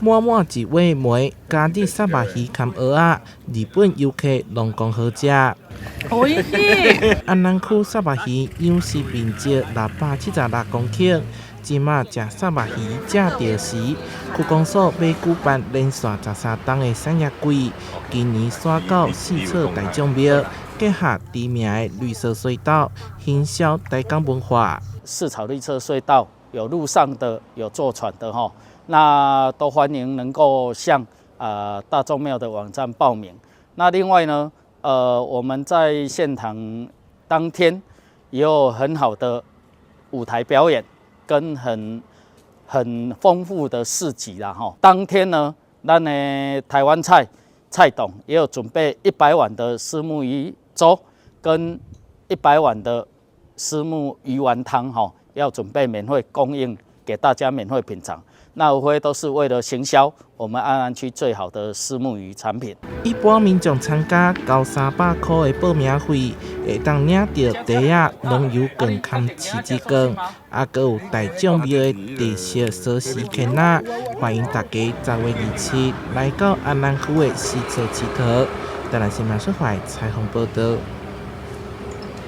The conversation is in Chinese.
满满一尾梅，加啲沙巴鱼含蚵仔，日本游客拢讲好食。おいしい。安南区沙巴鱼养殖面积676公顷，即马食沙巴鱼食到时，区公所要举办连续13档的产业季，今年选到四草大众庙，结合知名的绿色隧道，行销台港文化。四草绿色隧道有陆上的，有坐船的哈，那都欢迎能够向大众庙的网站报名。那另外呢，我们在现场当天也有很好的舞台表演，跟很丰富的市集啦哈。当天呢，咱的台湾蔡董也有准备100碗的虱目鱼粥跟100碗的虱目鱼丸汤哈，要准备免费供应给大家免费品尝。那无非都是为了行销我们安南区最好的虱目鱼产品。一般民众参加交300块的报名费，会当领到茶仔、浓油羹含柿子羹，还有大众庙的特色sau丝圈仔。欢迎大家10月27来到安南区的四草市场。台南新闻社采访报道。